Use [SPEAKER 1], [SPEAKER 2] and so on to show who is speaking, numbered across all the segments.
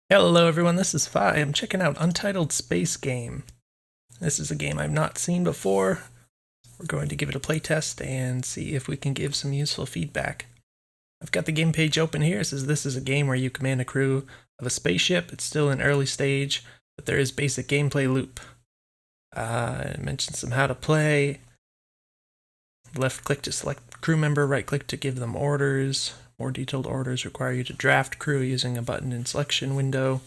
[SPEAKER 1] Hello everyone, this is Fi. I'm checking out Untitled Space Game. This is a game I've not seen before. We're going to give it a playtest and see if we can give some useful feedback. I've got the game page open here. It says this is a game where you command a crew of a spaceship. It's still in early stage, but there is basic gameplay loop. It mentions some how to play. Left click to select crew member, right click to give them orders. More detailed orders require you to draft crew using a button in selection window.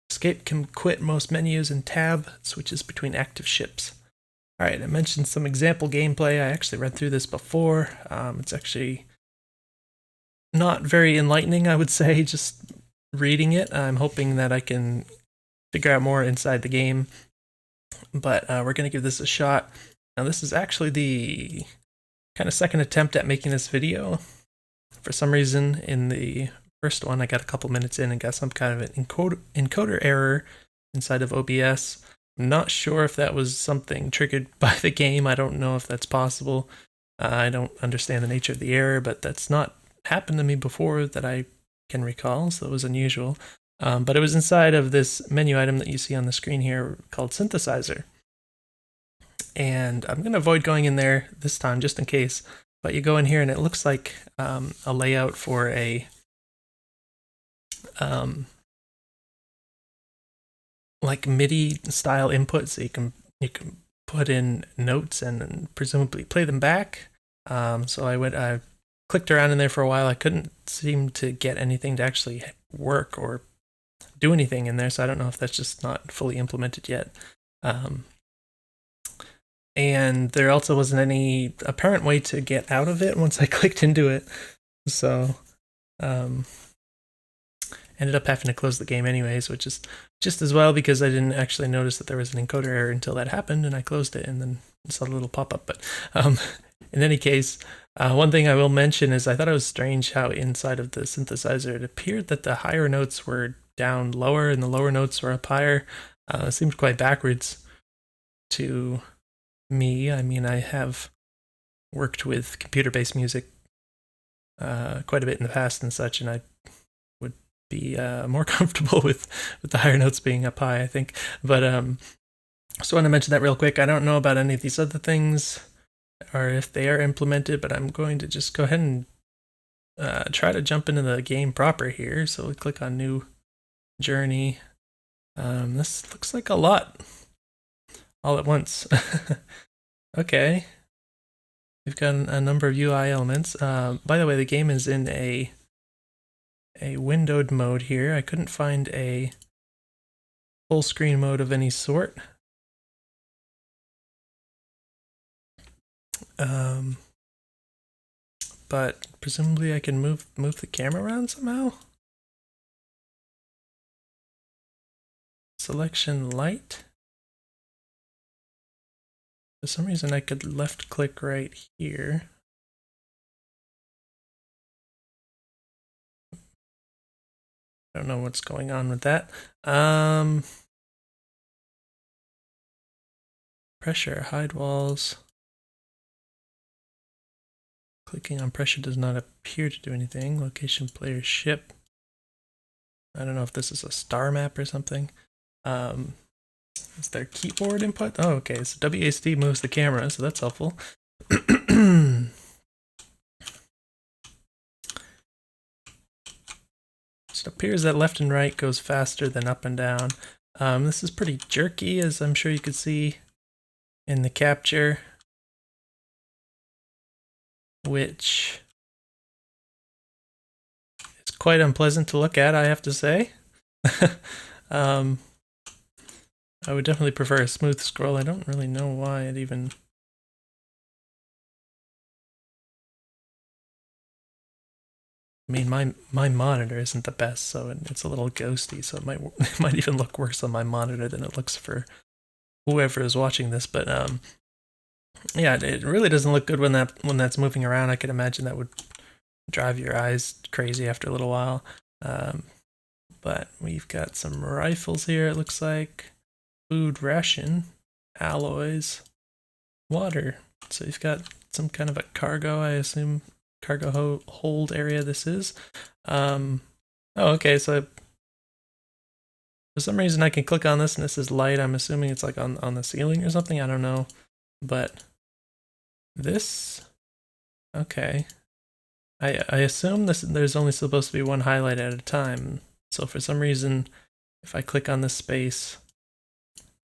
[SPEAKER 1] Escape can quit most menus, and tab switches between active ships. Alright, I mentioned some example gameplay. I actually read through this before. It's actually not very enlightening, I would say, just reading it. I'm hoping that I can figure out more inside the game, but we're going to give this a shot. Now, this is actually the kind of second attempt at making this video. For some reason, in the first one, I got a couple minutes in and got some kind of an encoder error inside of OBS. I'm not sure if that was something triggered by the game. I don't know if that's possible. I don't understand the nature of the error, but that's not happened to me before that I can recall, so it was unusual. But it was inside of this menu item that you see on the screen here called Synthesizer. And I'm going to avoid going in there this time just in case. But you go in here and it looks like a layout for a like MIDI style input, so you can put in notes and presumably play them back. So I clicked around in there for a while. I couldn't seem to get anything to actually work or do anything in there, so I don't know if that's just not fully implemented yet. And there also wasn't any apparent way to get out of it once I clicked into it. So, ended up having to close the game anyways, which is just as well because I didn't actually notice that there was an encoder error until that happened, and I closed it and then saw a little pop-up. But in any case, one thing I will mention is I thought it was strange how inside of the synthesizer it appeared that the higher notes were down lower and the lower notes were up higher. It seemed quite backwards to me. I mean, I have worked with computer-based music quite a bit in the past and such, and I would be more comfortable with the higher notes being up high, I think. But just want to mention that real quick. I don't know about any of these other things or if they are implemented, but I'm going to just go ahead and try to jump into the game proper here. So we click on New Journey. This looks like a lot all at once. Okay. We've got a number of UI elements. By the way, the game is in a windowed mode here. I couldn't find a full screen mode of any sort. But presumably I can move the camera around somehow. Selection light. For some reason I could left click right here. I don't know what's going on with that. Pressure, hide walls. Clicking on pressure does not appear to do anything. Location player ship. I don't know if this is a star map or something. Is there keyboard input? Oh, okay. So WASD moves the camera, so that's helpful. So it appears that left and right goes faster than up and down. This is pretty jerky, as I'm sure you could see in the capture, which is quite unpleasant to look at, I have to say. I would definitely prefer a smooth scroll. I don't really know why it even... I mean, my monitor isn't the best, so it's a little ghosty, so it might even look worse on my monitor than it looks for whoever is watching this. But yeah, it really doesn't look good when that's moving around. I can imagine that would drive your eyes crazy after a little while. But we've got some rifles here, it looks like. Food ration, alloys, water. So you've got some kind of a cargo, I assume, cargo hold area this is. Oh, okay, so For some reason I can click on this and this is light. I'm assuming it's like on the ceiling or something. I don't know. But this, okay. I assume there's only supposed to be one highlight at a time. So for some reason, if I click on this space,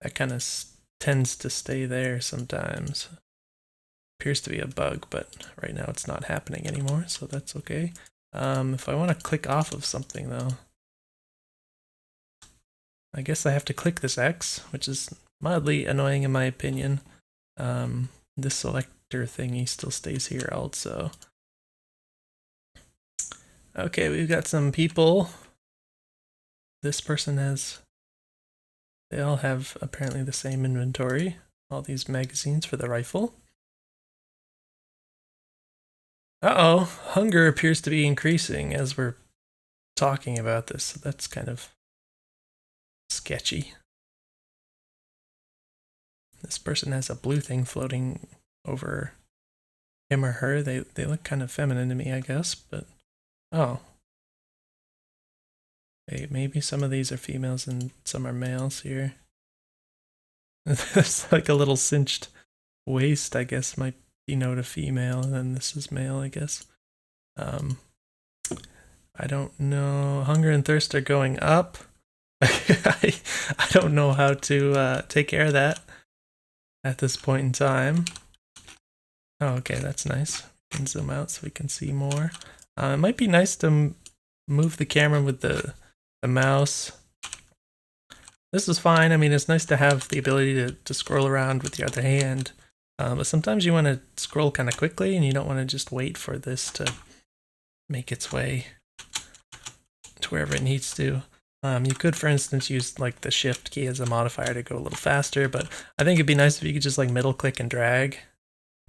[SPEAKER 1] that kind of tends to stay there sometimes. Appears to be a bug, but right now it's not happening anymore, so that's okay. If I want to click off of something though, I guess I have to click this X, which is mildly annoying in my opinion. This selector thingy still stays here also. Okay, we've got some people. This person they all have apparently the same inventory. All these magazines for the rifle. Uh-oh, hunger appears to be increasing as we're talking about this, so that's kind of sketchy. This person has a blue thing floating over him or her. They look kind of feminine to me, I guess, but oh. Hey, maybe some of these are females and some are males here. There's like a little cinched waist, I guess, might denote a female, and then this is male, I guess. I don't know. Hunger and thirst are going up. I don't know how to take care of that at this point in time. Oh, okay, that's nice. We can zoom out so we can see more. It might be nice to move the camera with the mouse. This is fine. I mean, it's nice to have the ability to scroll around with the other hand. But sometimes you want to scroll kind of quickly and you don't want to just wait for this to make its way to wherever it needs to. You could, for instance, use like the shift key as a modifier to go a little faster, but I think it'd be nice if you could just like middle click and drag.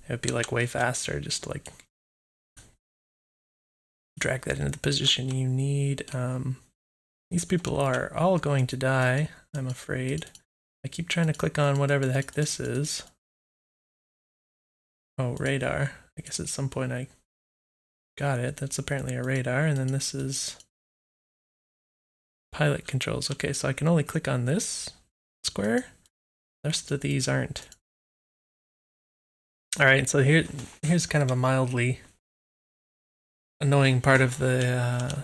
[SPEAKER 1] It would be like way faster, just like drag that into the position you need. These people are all going to die, I'm afraid. I keep trying to click on whatever the heck this is. Oh, radar. I guess at some point I got it. That's apparently a radar, and then this is pilot controls. Okay, so I can only click on this square. The rest of these aren't. Alright, so here's kind of a mildly annoying part of the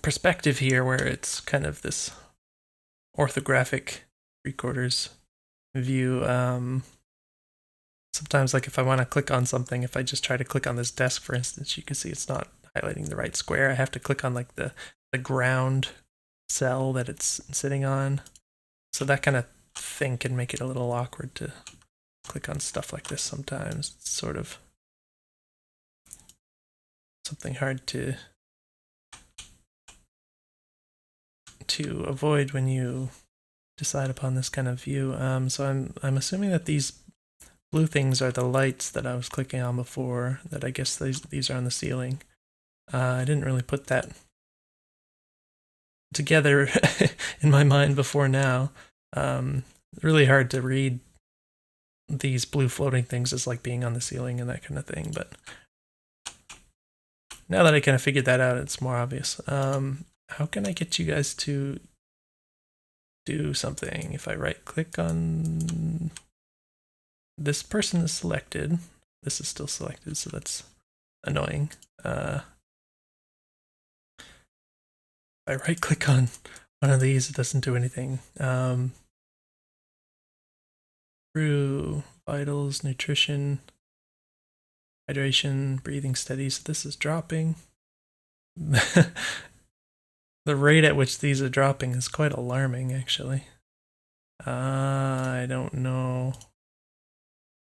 [SPEAKER 1] perspective here, where it's kind of this orthographic 3/4 view. Sometimes, like if I want to click on something, if I just try to click on this desk, for instance, you can see it's not highlighting the right square. I have to click on like the ground cell that it's sitting on. So that kind of thing can make it a little awkward to click on stuff like this sometimes. It's sort of something hard to avoid when you decide upon this kind of view. So I'm assuming that these blue things are the lights that I was clicking on before, that I guess these are on the ceiling. I didn't really put that together in my mind before now. Really hard to read these blue floating things as like being on the ceiling and that kind of thing, but now that I kind of figured that out, it's more obvious. How can I get you guys to do something? If I right click on this person is selected, this is still selected, so that's annoying. If I right click on one of these, it doesn't do anything. Through vitals, nutrition, hydration, breathing steady, so this is dropping. The rate at which these are dropping is quite alarming, actually. I don't know.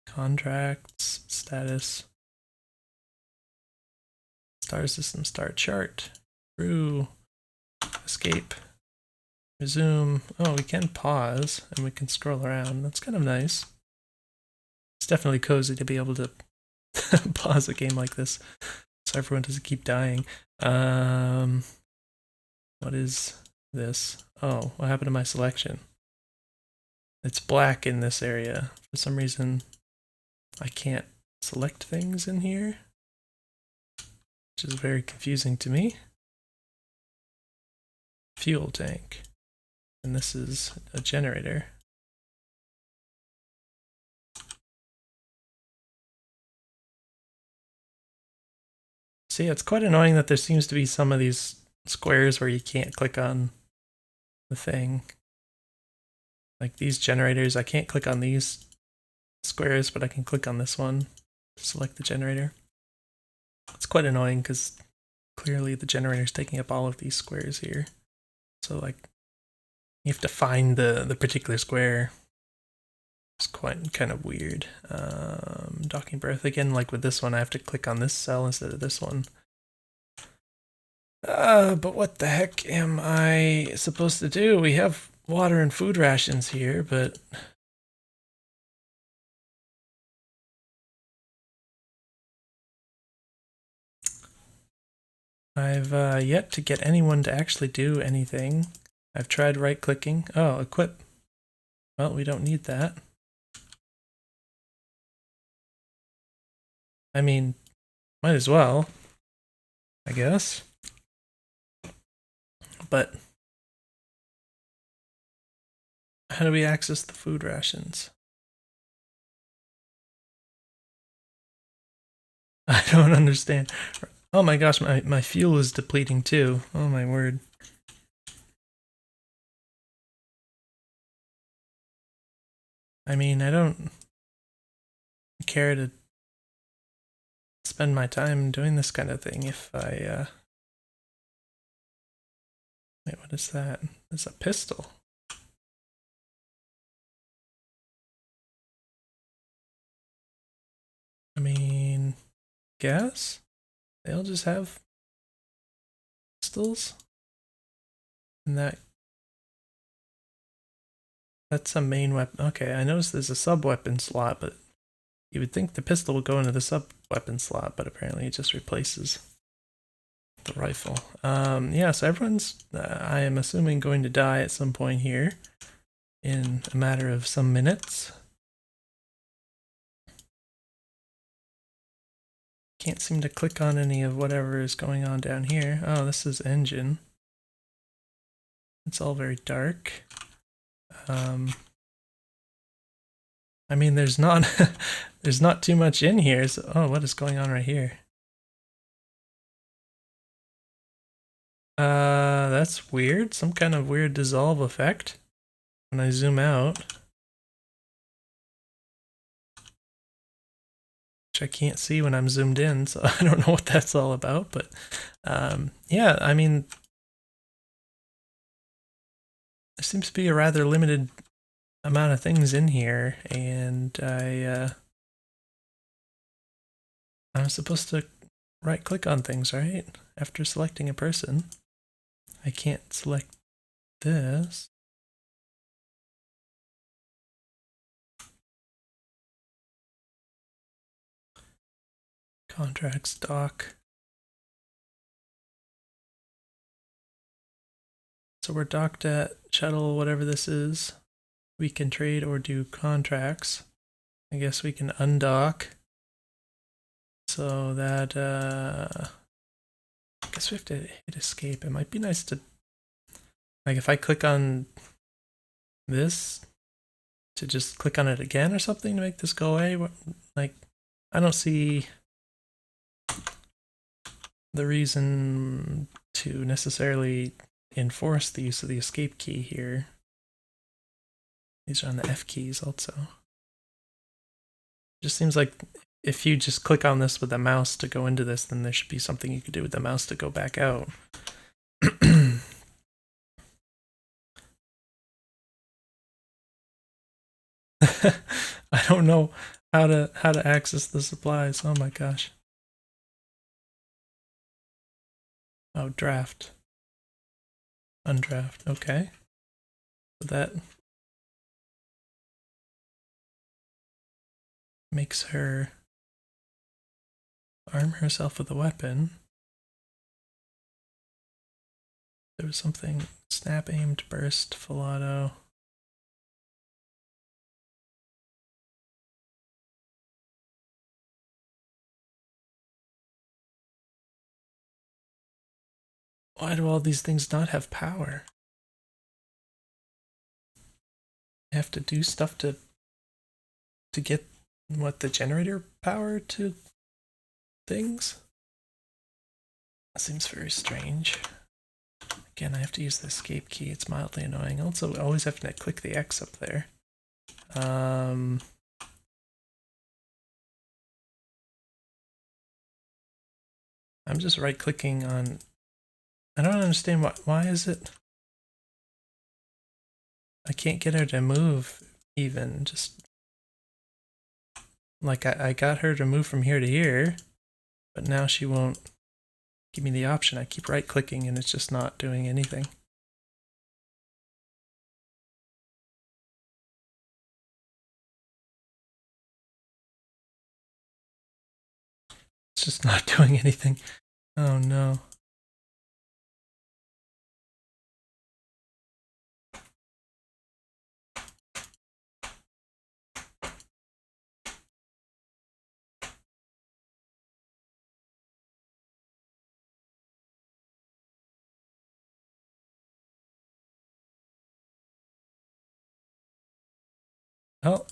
[SPEAKER 1] Contracts, status, star system, star chart, through, escape, resume. Oh, we can pause and we can scroll around. That's kind of nice. It's definitely cozy to be able to pause a game like this so everyone doesn't keep dying. What is this? Oh, what happened to my selection? It's black in this area. For some reason, I can't select things in here, which is very confusing to me. fuel tank. And this is a generator. See, it's quite annoying that there seems to be some of these squares where you can't click on the thing. Like these generators, I can't click on these squares, but I can click on this one to select the generator. It's quite annoying because clearly the generator is taking up all of these squares here. So like you have to find the particular square. It's quite kind of weird. Docking berth again, like with this one, I have to click on this cell instead of this one. But what the heck am I supposed to do? We have water and food rations here, but I've yet to get anyone to actually do anything. I've tried right-clicking. Oh, equip. Well, we don't need that. I mean, might as well, I guess. But how do we access the food rations? I don't understand. Oh my gosh, my fuel is depleting too. Oh my word. I mean, I don't care to spend my time doing this kind of thing if I, Wait, what is that? It's a pistol. I mean, guess? They'll just have pistols? And that's a main weapon. Okay, I noticed there's a sub-weapon slot, but you would think the pistol would go into the sub-weapon slot, but apparently it just replaces the rifle. Yeah, so everyone's, I am assuming, going to die at some point here in a matter of some minutes. Can't seem to click on any of whatever is going on down here. Oh, this is engine. It's all very dark. I mean, there's not there's not too much in here. So, oh, what is going on right here? That's weird. Some kind of weird dissolve effect when I zoom out, which I can't see when I'm zoomed in, so I don't know what that's all about. But yeah, I mean, there seems to be a rather limited amount of things in here, and I'm supposed to right click on things, right? After selecting a person. I can't select this. Contracts doc. So we're docked at shuttle, whatever this is. We can trade or do contracts. I guess we can undock. So that, I guess we have to hit escape. It might be nice to, like if I click on this, to just click on it again or something to make this go away. Like, I don't see the reason to necessarily enforce the use of the escape key here. These are on the F keys also. It just seems like if you just click on this with the mouse to go into this, then there should be something you could do with the mouse to go back out. I don't know how to access the supplies. Oh my gosh. Oh, draft. Undraft. Okay. So that makes her arm herself with a weapon. There was something snap, aimed, burst, full auto. Why do all these things not have power? I have to do stuff to get what, the generator power to things? That seems very strange. Again, I have to use the escape key. It's mildly annoying. Also, I always have to click the X up there. I'm just right-clicking on... I don't understand why is it... I can't get her to move even. Just... Like, I got her to move from here to here, but now she won't give me the option. I keep right-clicking and it's just not doing anything. It's just not doing anything. Oh no. Well,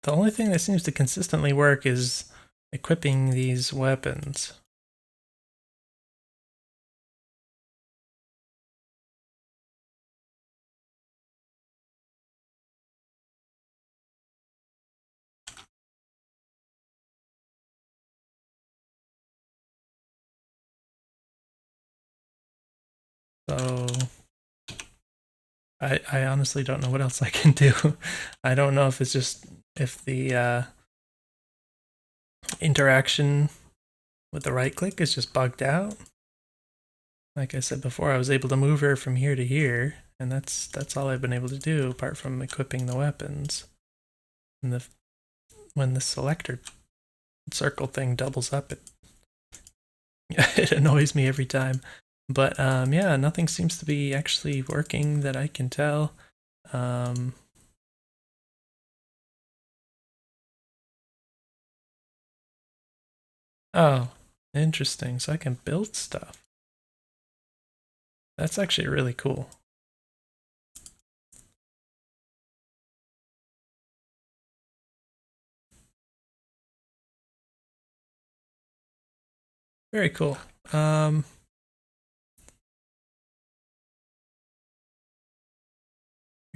[SPEAKER 1] the only thing that seems to consistently work is equipping these weapons. So I honestly don't know what else I can do. I don't know if it's just if the interaction with the right click is just bugged out. Like I said before, I was able to move her from here to here, and that's all I've been able to do apart from equipping the weapons. And when the selector circle thing doubles up, it annoys me every time. But yeah, nothing seems to be actually working that I can tell. Oh, interesting. So I can build stuff. That's actually really cool. Very cool. Where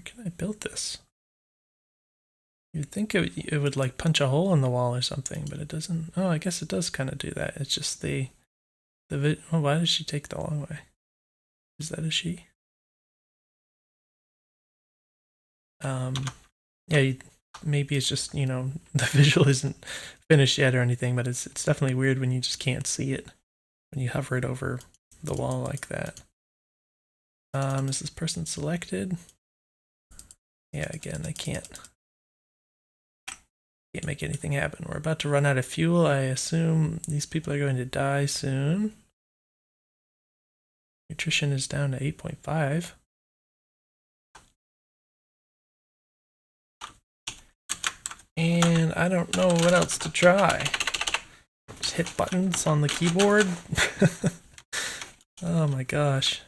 [SPEAKER 1] can I build this? You'd think it would like punch a hole in the wall or something, but it doesn't. Oh, I guess it does kind of do that. It's just the oh, why does she take the long way? Is that a she? Yeah, maybe it's just, you know, the visual isn't finished yet or anything, but it's definitely weird when you just can't see it when you hover it over the wall like that. Is this person selected? Yeah, again, I can't make anything happen. We're about to run out of fuel. I assume these people are going to die soon. Nutrition is down to 8.5. And I don't know what else to try. Just hit buttons on the keyboard. Oh my gosh.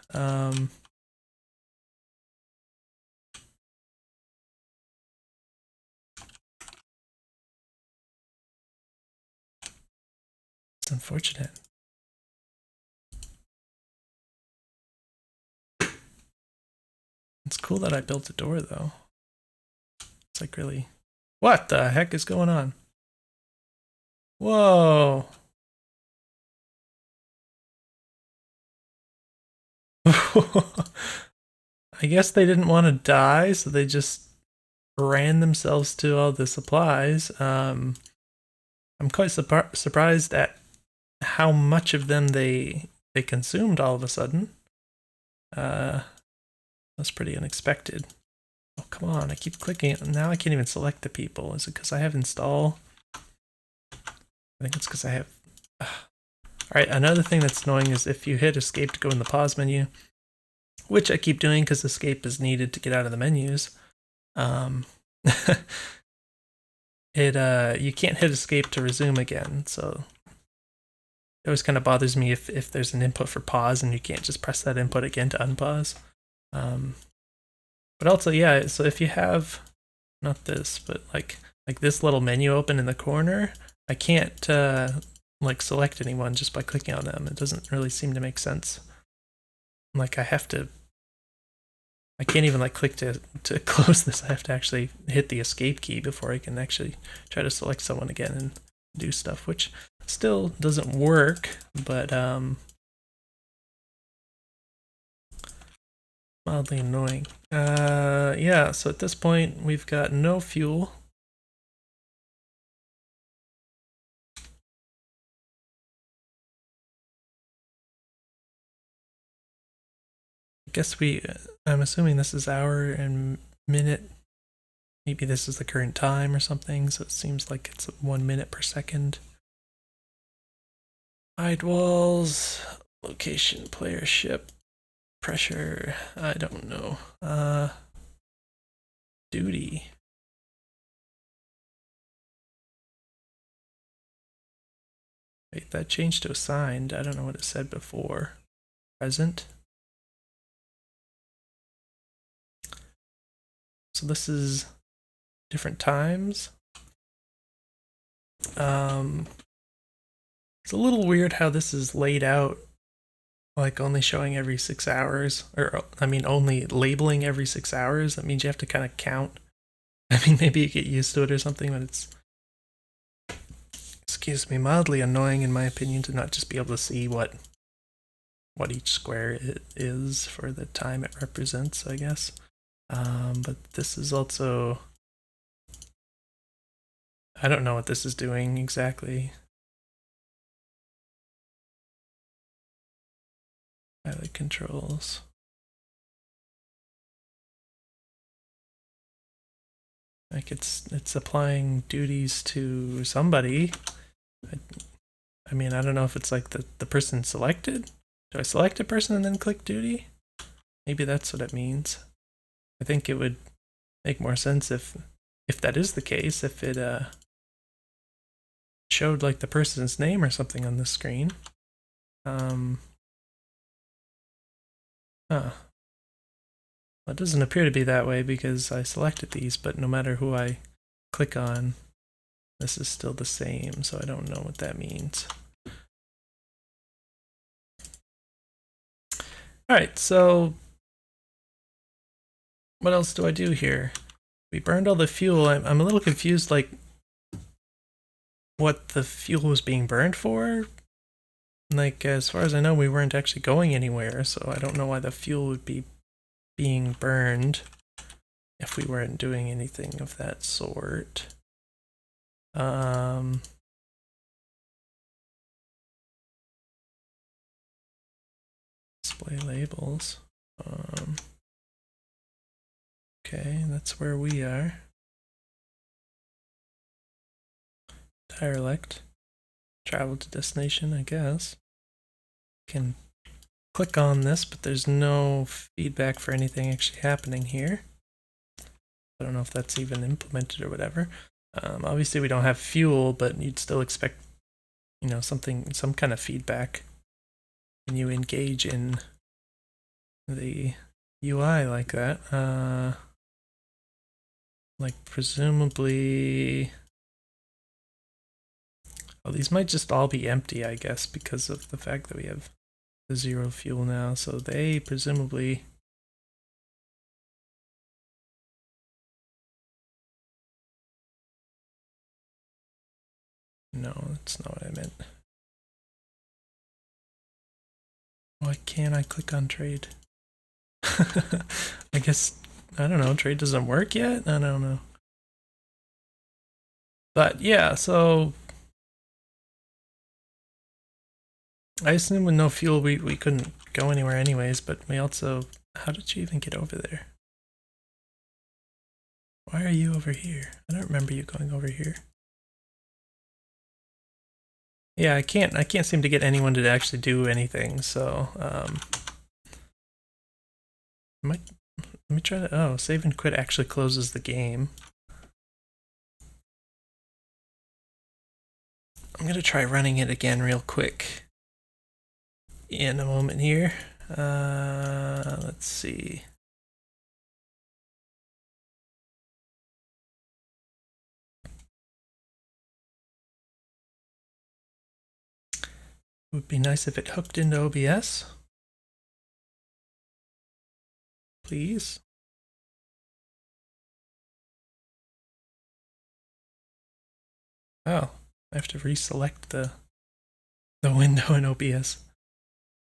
[SPEAKER 1] It's unfortunate. It's cool that I built a door though. It's like really... What the heck is going on? Whoa. I guess they didn't want to die, so they just ran themselves to all the supplies. I'm quite surprised at how much of them they consumed all of a sudden. That's pretty unexpected. Oh, come on, I keep clicking. Now I can't even select the people. Is it because I have install? I think it's because I have... Alright, another thing that's annoying is if you hit escape to go in the pause menu, which I keep doing because escape is needed to get out of the menus, you can't hit escape to resume again, so it always kind of bothers me if there's an input for pause and you can't just press that input again to unpause. But also, yeah, so if you have, not this, but like this little menu open in the corner, I can't like select anyone just by clicking on them. It doesn't really seem to make sense. Like I can't even like click to close this. I have to actually hit the escape key before I can actually try to select someone again and do stuff, which still doesn't work, but mildly annoying. Yeah, so at this point we've got no fuel. I guess I'm assuming this is hour and minute. Maybe this is the current time or something, so it seems like it's 1 minute per second. Hide walls, location, player ship, pressure, I don't know. Duty. Wait, that changed to assigned. I don't know what it said before. Present. So this is different times. It's a little weird how this is laid out, like only showing every 6 hours, or I mean only labeling every 6 hours. That means you have to kind of count. I mean, maybe you get used to it or something, but it's, excuse me, mildly annoying in my opinion to not just be able to see what each square it is for the time it represents, I guess. But this is also, I don't know what this is doing exactly. Pilot controls. Like it's applying duties to somebody. I mean, I don't know if it's like the person selected. Do I select a person and then click duty? Maybe that's what it means. I think it would make more sense if that is the case, if it showed like the person's name or something on the screen. Well, it doesn't appear to be that way because I selected these, but no matter who I click on, this is still the same, so I don't know what that means. Alright, so what else do I do here? We burned all the fuel. I'm a little confused, like, what the fuel was being burned for. Like, as far as I know, we weren't actually going anywhere, so I don't know why the fuel would be being burned if we weren't doing anything of that sort. Display labels. Okay, that's where we are. Dialect. Travel to destination, I guess. Can click on this, but there's no feedback for anything actually happening here. I don't know if that's even implemented or whatever. Obviously we don't have fuel, but you'd still expect, you know, some kind of feedback when you engage in the UI like that. Like presumably, well, these might just all be empty, I guess, because of the fact that we have the 0 fuel now. So they presumably, no, that's not what I meant. Why can't I click on trade? I guess, I don't know, trade doesn't work yet? I don't know. But yeah, so I assume with no fuel we couldn't go anywhere anyways, but we also, how did you even get over there? Why are you over here? I don't remember you going over here. Yeah, I can't seem to get anyone to actually do anything, so let me try to, oh, save and quit actually closes the game. I'm gonna try running it again real quick. in a moment here. Let's see. It would be nice if it hooked into OBS. Please. Oh, I have to reselect the window in OBS.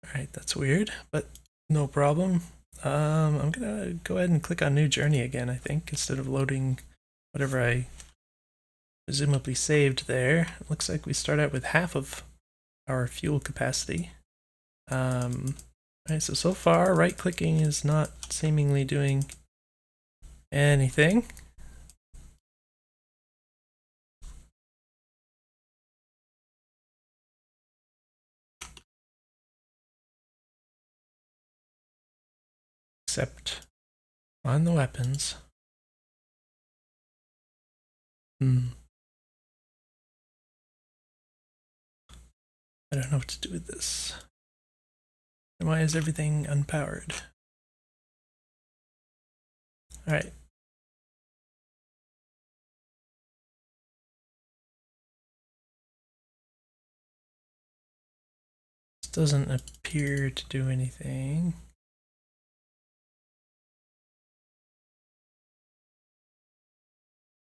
[SPEAKER 1] Alright, that's weird, but no problem. I'm gonna go ahead and click on New Journey again, I think, instead of loading whatever I presumably saved there. It looks like we start out with half of our fuel capacity. Alright, so far, right-clicking is not seemingly doing anything. Except on the weapons. I don't know what to do with this. And why is everything unpowered? Alright. This doesn't appear to do anything.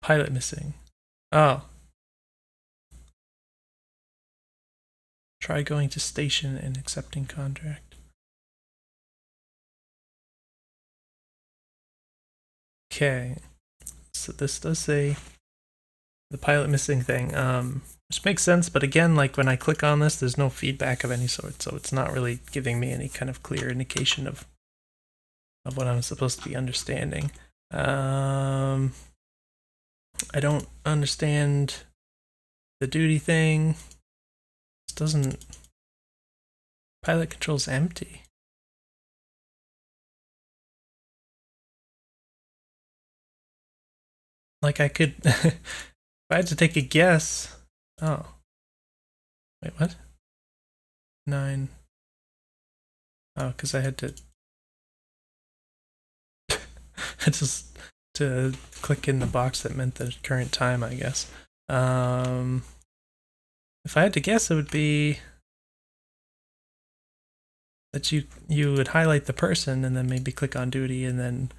[SPEAKER 1] Pilot missing. Oh. Try going to station and accepting contract. Okay. So this does say the pilot missing thing. Which makes sense, but again, like when I click on this, there's no feedback of any sort, so it's not really giving me any kind of clear indication of what I'm supposed to be understanding. I don't understand the duty thing. This doesn't... Pilot control's empty. Like I could... if I had to take a guess... Oh. Wait, what? 9. Oh, because I had to... just to click in the box that meant the current time, I guess. If I had to guess, it would be that you would highlight the person and then maybe click on duty and then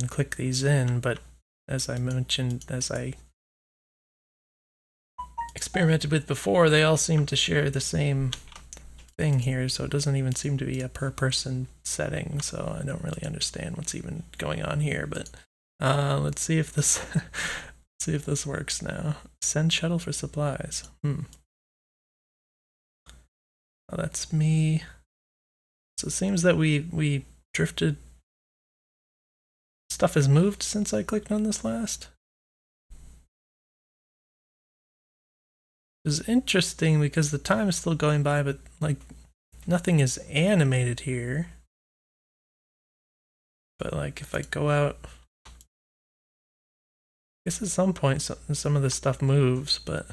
[SPEAKER 1] click these in. But as I mentioned, as I experimented with before, they all seem to share the same thing here, so it doesn't even seem to be a per person setting, so I don't really understand what's even going on here. But let's see if this see if this works now. Send shuttle for supplies. Oh, that's me. So it seems that we drifted. Stuff has moved since I clicked on this last. It's interesting because the time is still going by, but like nothing is animated here. But like if I go out, I guess at some point some of this stuff moves, but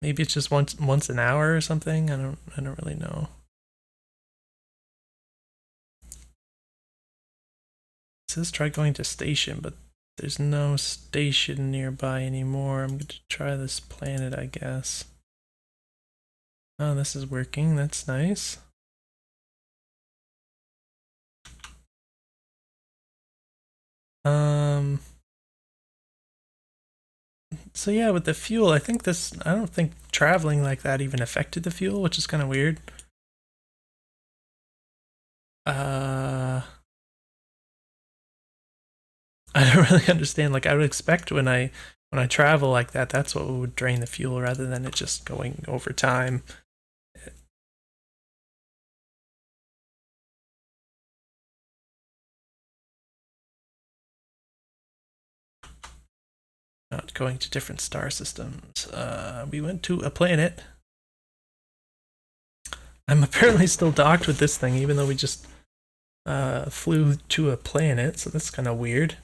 [SPEAKER 1] maybe it's just once an hour or something. I don't really know. It says try going to station, but there's no station nearby anymore. I'm going to try this planet, I guess. Oh, this is working. That's nice. So yeah, with the fuel, I don't think traveling like that even affected the fuel, which is kind of weird. I don't really understand. Like I would expect when I travel like that, that's what would drain the fuel rather than it just going over time. Not going to different star systems. We went to a planet. I'm apparently still docked with this thing, even though we just flew to a planet, so that's kind of weird.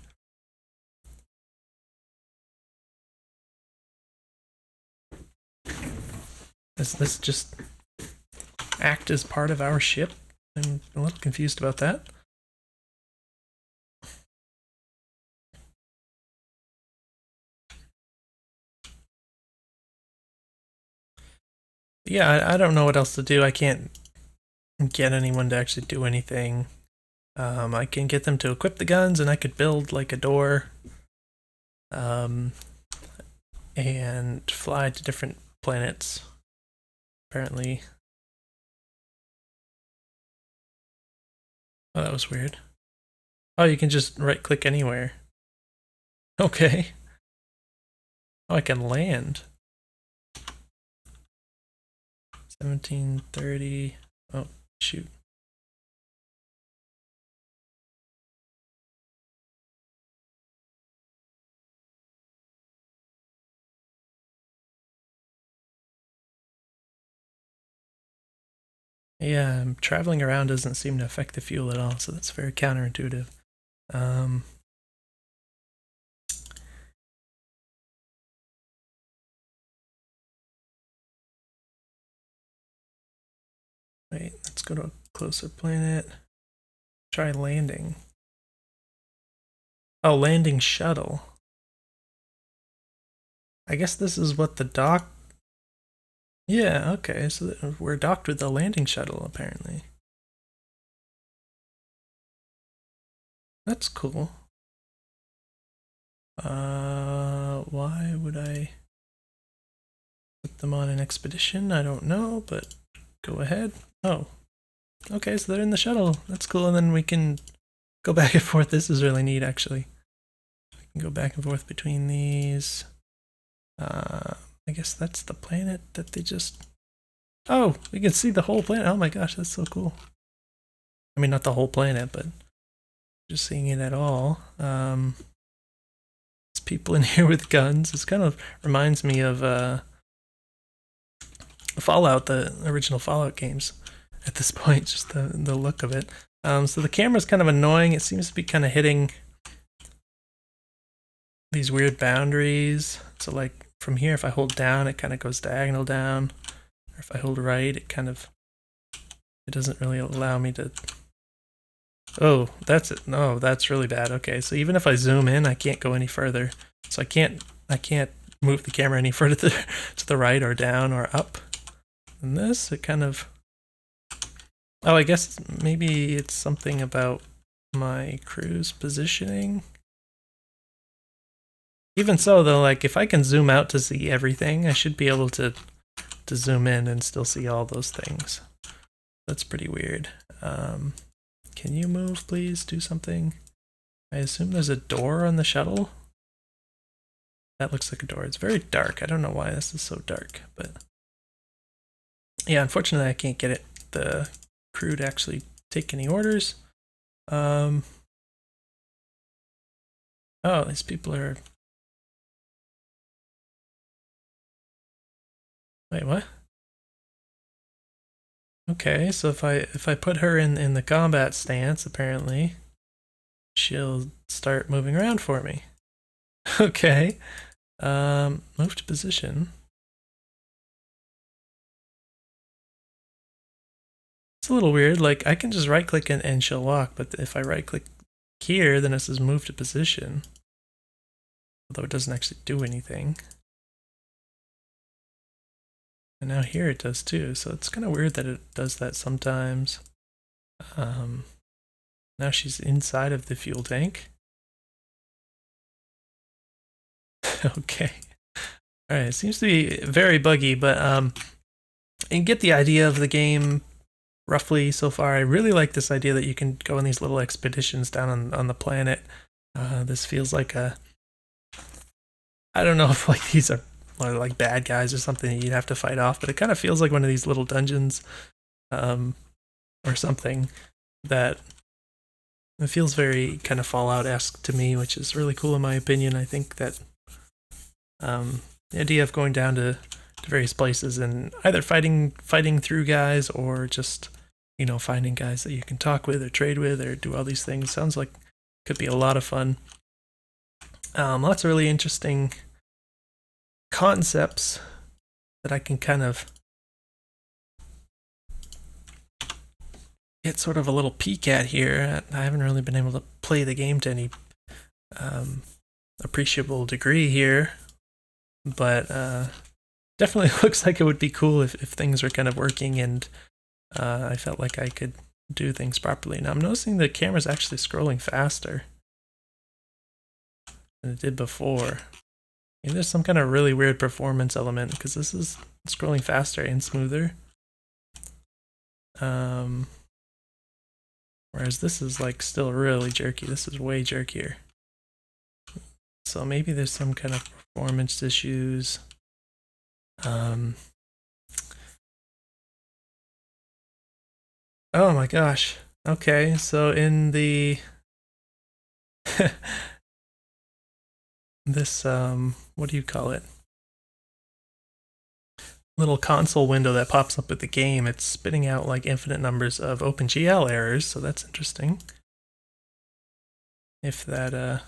[SPEAKER 1] Is this just act as part of our ship? I'm a little confused about that. Yeah, I don't know what else to do. I can't get anyone to actually do anything. I can get them to equip the guns, and I could build like a door, and fly to different planets. Apparently. Oh, that was weird. Oh, you can just right-click anywhere. Okay. Oh, I can land. 1730. Oh, shoot. Yeah, traveling around doesn't seem to affect the fuel at all, so that's very counterintuitive. Wait, let's go to a closer planet. Try landing. Oh, landing shuttle. I guess this is what the dock... Yeah, okay, so we're docked with the landing shuttle, apparently. That's cool. Why would I put them on an expedition? I don't know, but go ahead. Oh, okay, so they're in the shuttle. That's cool, and then we can go back and forth. This is really neat, actually. We can go back and forth between these. I guess that's the planet that they just... Oh, we can see the whole planet. Oh my gosh, that's so cool. I mean, not the whole planet, but just seeing it at all. There's people in here with guns. This kind of reminds me of Fallout, the original Fallout games. At this point, just the look of it. So the camera's kind of annoying. It seems to be kind of hitting these weird boundaries. So like from here, if I hold down, it kind of goes diagonal down. Or if I hold right, it doesn't really allow me to... Oh, that's it. No, that's really bad. Okay, so even if I zoom in, I can't go any further. So I can't move the camera any further to the right or down or up. And this, it kind of... Oh, I guess maybe it's something about my crew's positioning. Even so, though, like if I can zoom out to see everything, I should be able to zoom in and still see all those things. That's pretty weird. Can you move, please? Do something. I assume there's a door on the shuttle. That looks like a door. It's very dark. I don't know why this is so dark, but yeah, unfortunately I can't get the crew to actually take any orders. Oh, these people are... Wait, what? Okay, so if I put her in the combat stance, apparently she'll start moving around for me. Okay. Move to position. It's a little weird. Like I can just right click and she'll walk, but if I right click here, then it says move to position. Although it doesn't actually do anything. And now here it does too, so it's kind of weird that it does that sometimes. Now she's inside of the fuel tank. Okay. Alright, it seems to be very buggy, but you get the idea of the game roughly so far. I really like this idea that you can go on these little expeditions down on the planet. This feels like a... I don't know if like these are like bad guys or something that you'd have to fight off, but it kind of feels like one of these little dungeons or something that it feels very kind of Fallout-esque to me, which is really cool in my opinion. I think that the idea of going down to various places and either fighting through guys or just, you know, finding guys that you can talk with or trade with or do all these things sounds like could be a lot of fun. Lots of really interesting concepts that I can kind of get sort of a little peek at here. I haven't really been able to play the game to any appreciable degree here, but definitely looks like it would be cool if things were kind of working and I felt like I could do things properly. Now I'm noticing the camera's actually scrolling faster than it did before. Maybe there's some kind of really weird performance element because this is scrolling faster and smoother. Whereas this is like still really jerky. This is way jerkier. So maybe there's some kind of performance issues. Oh my gosh. Okay, so in the this what do you call it? Little console window that pops up with the game, it's spitting out like infinite numbers of OpenGL errors, so that's interesting. If that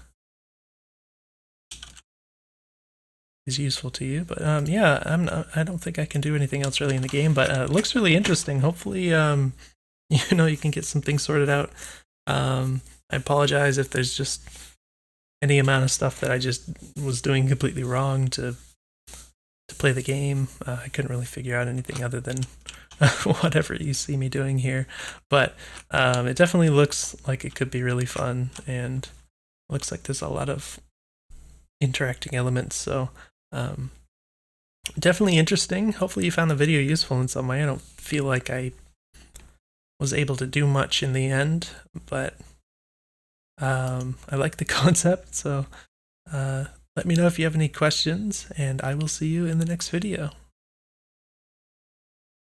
[SPEAKER 1] is useful to you, but yeah, I don't think I can do anything else really in the game, but it looks really interesting. Hopefully, you can get some things sorted out. I apologize if there's just any amount of stuff that I just was doing completely wrong to play the game. I couldn't really figure out anything other than whatever you see me doing here, but it definitely looks like it could be really fun, and looks like there's a lot of interacting elements, so definitely interesting. Hopefully you found the video useful in some way. I don't feel like I was able to do much in the end, but I like the concept, so let me know if you have any questions, and I will see you in the next video.